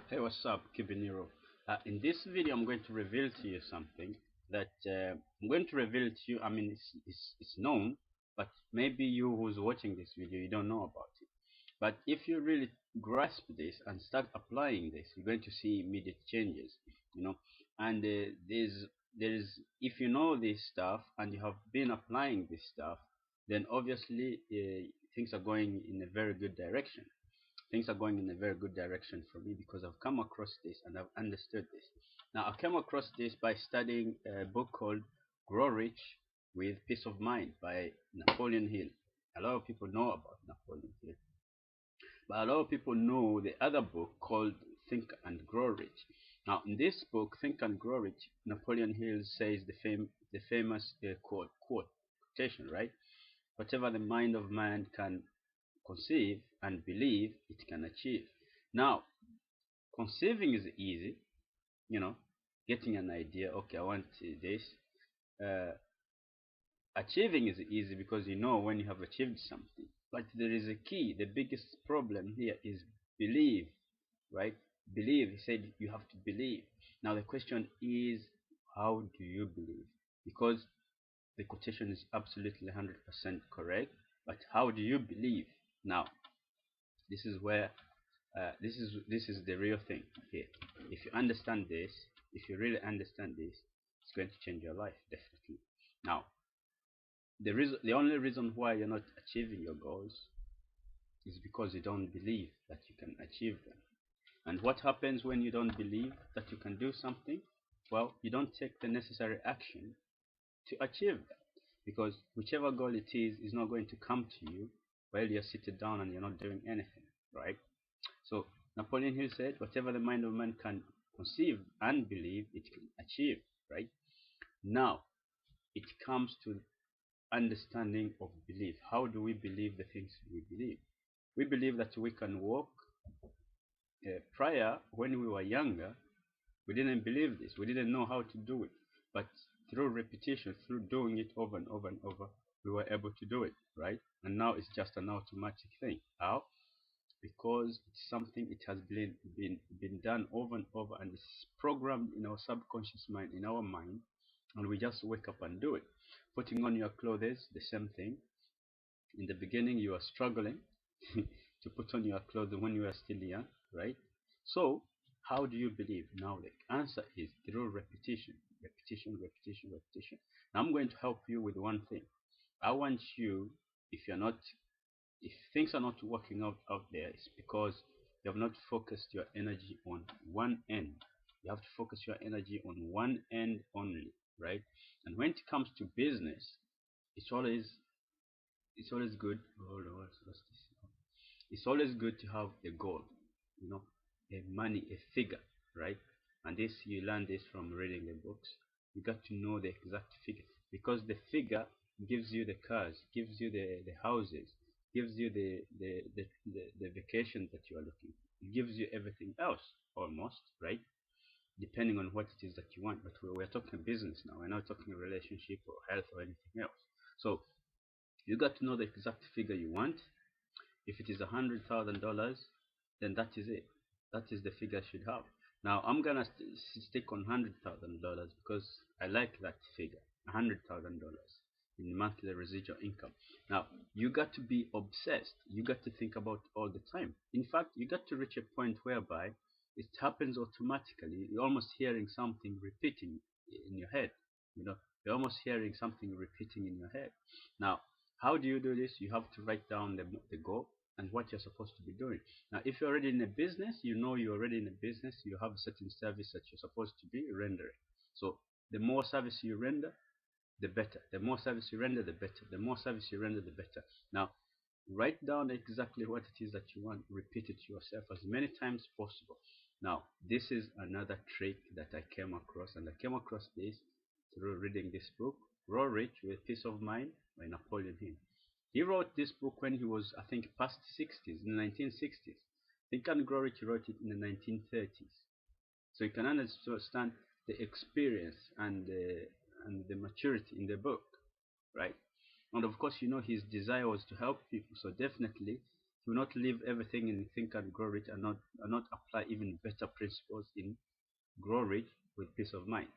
Hey, what's up, Kibiniro? In this video, I'm going to reveal to you something that I'm going to reveal to you. I mean, it's known, but maybe you who's watching this video, you don't know about it. But if you really grasp this and start applying this, you're going to see immediate changes, you know. And there's if you know this stuff and you have been applying this stuff, then obviously things are going in a very good direction. Things are going in a very good direction for me because I've come across this and I've understood this. Now, I came across this by studying a book called Grow Rich with Peace of Mind by Napoleon Hill. A lot of people know about Napoleon Hill, but a lot of people know the other book called Think and Grow Rich. Now, in this book, Think and Grow Rich, Napoleon Hill says the famous quotation, right? Whatever the mind of man can conceive and believe, it can achieve. Now, conceiving is easy, you know, getting an idea, okay, I want this. Uh, Achieving is easy because you know when you have achieved something. But there is a key. The biggest problem here is believe, right? Believe. He said you have to believe. Now, the question is, how do you believe? Because the quotation is absolutely 100% correct, but how do you believe? Now, this is where this is the real thing here. If you understand this, if you really understand this, it's going to change your life definitely. Now, the only reason why you're not achieving your goals is because you don't believe that you can achieve them. And what happens when you don't believe that you can do something? Well, you don't take the necessary action to achieve that, because whichever goal it is not going to come to you while you're seated down and you're not doing anything, right? So Napoleon Hill said, whatever the mind of man can conceive and believe, it can achieve, right? Now, it comes to understanding of belief. How do we believe the things we believe? We believe that we can walk. Prior, when we were younger, we didn't believe this. We didn't know how to do it. But through repetition, through doing it over and over and over, we were able to do it, right? And now it's just an automatic thing. How? Because it's something, it has been done over and over, and it's programmed in our subconscious mind, in our mind, and we just wake up and do it. Putting on your clothes, the same thing. In the beginning you are struggling to put on your clothes when you are still young, right? So how do you believe? Now the answer is through repetition. Repetition. Now I'm going to help you with one thing. I want you, if you're not if things are not working out there, it's because you have not focused your energy on one end. You have to focus your energy on one end only, right? And when it comes to business, it's always it's always good. Oh Lord, what's this? It's always good to have a goal, you know, a money, a figure, right? And this, you learn this from reading the books. You got to know the exact figure, because the figure gives you the cars, gives you the houses, gives you the vacation that you are looking for. It gives you everything else almost, right? Depending on what it is that you want. But we're talking business now. We're not talking relationship or health or anything else. So you got to know the exact figure you want. If it is $100,000, then that is it. That is the figure I should have. Now I'm gonna stick on $100,000 because I like that figure, $100,000 in monthly residual income. Now you got to be obsessed. You got to think about it all the time. In fact, you got to reach a point whereby it happens automatically. You're almost hearing something repeating in your head. You know, you're almost hearing something repeating in your head. Now, how do you do this? You have to write down the goal and what you're supposed to be doing. Now, if you're already in a business, you know you're already in a business, you have a certain service that you're supposed to be rendering. So the more service you render, the better. The more service you render, the better. The more service you render, the better. Now, write down exactly what it is that you want. Repeat it to yourself as many times as possible. Now, this is another trick that I came across, and I came across this through reading this book, Grow Rich with Peace of Mind by Napoleon Hill. He wrote this book when he was, I think, past 60s, in the 1960s. Think and Grow Rich wrote it in the 1930s. So you can understand the experience and the maturity in the book, right? And of course, you know, his desire was to help people. So definitely, Do not leave everything in Think and Grow Rich and not apply even better principles in Grow Rich with peace of mind.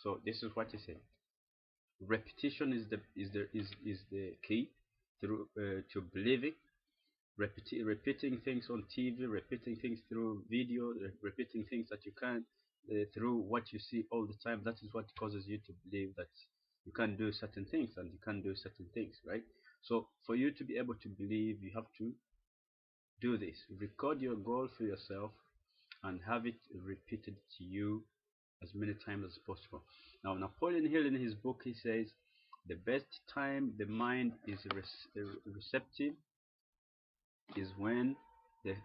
So this is what he said. Repetition is the key through to believing. Repeating things on TV, repeating things through video, repeating things that you can through what you see all the time. That is what causes you to believe that you can do certain things and you can do certain things, right? So for you to be able to believe, you have to do this. Record your goal for yourself and have it repeated to you as many times as possible. Now, Napoleon Hill in his book, he says, the best time the mind is receptive is when the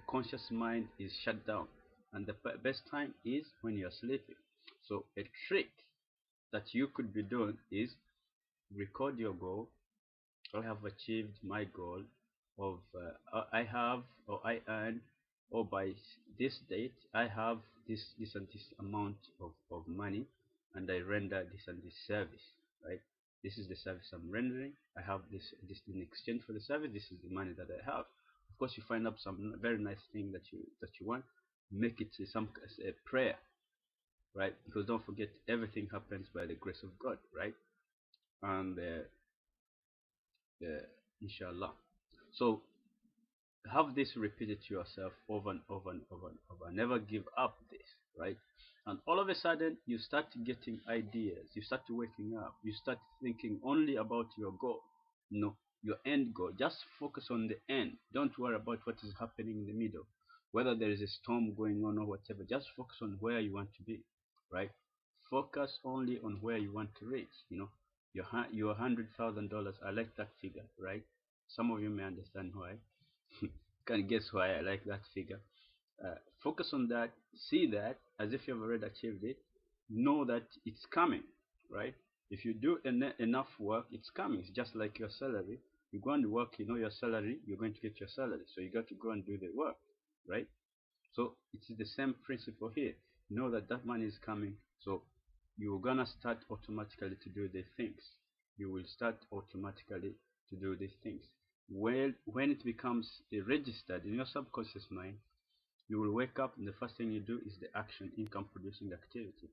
conscious mind is shut down, and the best time is when you're sleeping. So a trick that you could be doing is record your goal. I have achieved my goal of I have, or I earn, or by this date I have this and this amount of money, and I render this and this service, right? This is the service I'm rendering. I have this in exchange for the service. This is the money that I have. Of course, you find out some very nice thing that you want, make it some a prayer, right? Because don't forget, everything happens by the grace of God, right? And inshallah. So have this repeated to yourself over and over and over and over. Never give up this, right? And all of a sudden, you start getting ideas. You start waking up. You start thinking only about your goal. No, your end goal. Just focus on the end. Don't worry about what is happening in the middle. Whether there is a storm going on or whatever, just focus on where you want to be, right? Focus only on where you want to reach. Your $100,000. I like that figure, right? Some of you may understand why. Can guess why I like that figure. Focus on that. See that as if you've already achieved it. Know that it's coming, right? If you do enough work, it's coming. It's just like your salary. You go and work, you know your salary, you're going to get your salary. So you got to go and do the work, right? So it's the same principle here. Know that that money is coming. So you're gonna start automatically to do these things. You will start automatically to do these things. When it becomes registered in your subconscious mind, you will wake up and the first thing you do is the action, income producing activity.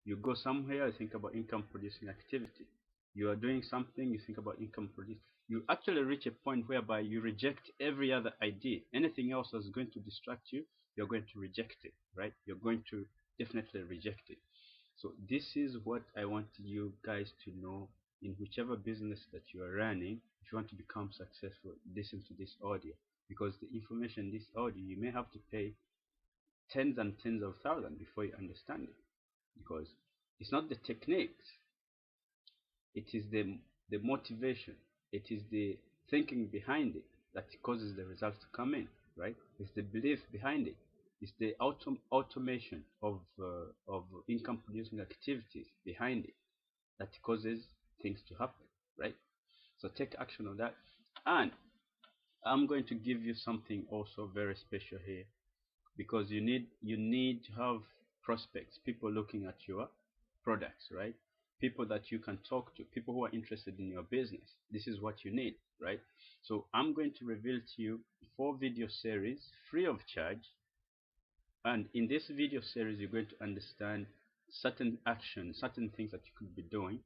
You go somewhere, you think about income producing activity. You are doing something, you think about income producing. You actually reach a point whereby you reject every other idea. Anything else that's going to distract you, you're going to reject it, right? You're going to definitely reject it. So this is what I want you guys to know in whichever business that you are running. If you want to become successful, listen to this audio, because the information in this audio, you may have to pay tens and tens of thousands before you understand it, because it's not the techniques, it is the motivation, it is the thinking behind it that causes the results to come in, right? It's the belief behind it. It's the automation of income producing activities behind it that causes things to happen, right? So take action on that. And I'm going to give you something also very special here, because you need to have prospects, people looking at your products, right? People that you can talk to, people who are interested in your business. This is what you need, right? So I'm going to reveal to you 4 video series free of charge, and in this video series you're going to understand certain actions, certain things that you could be doing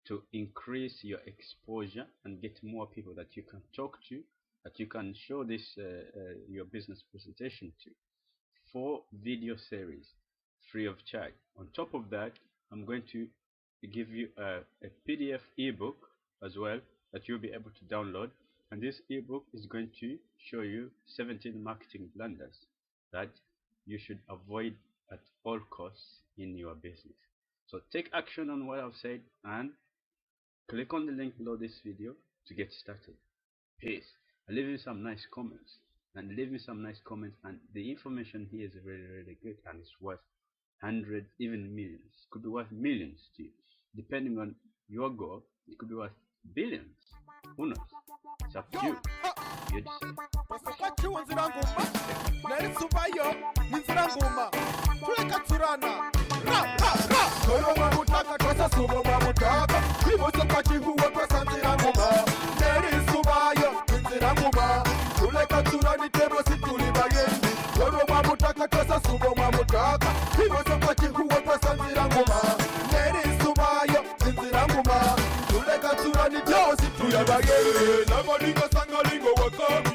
to increase your exposure and get more people that you can talk to, that you can show this your business presentation to. 4 video series free of charge. On top of that, I'm going to give you a PDF ebook as well that you'll be able to download, and this ebook is going to show you 17 marketing blunders that you should avoid at all costs in your business. So take action on what I've said and click on the link below this video to get started. Peace. Leave me some nice comments, and the information here is really, really good, and it's worth hundreds, even millions. It could be worth millions to you, depending on your goal. It could be worth billions. Who knows? It's up to you. You decide. pesa subo mwa mutaka Ibo soko chihuwa pesa nzira nguma Neri sumayo zinzira nguma Tuleka turani josi tuyabageye Namalinga sangalingo waka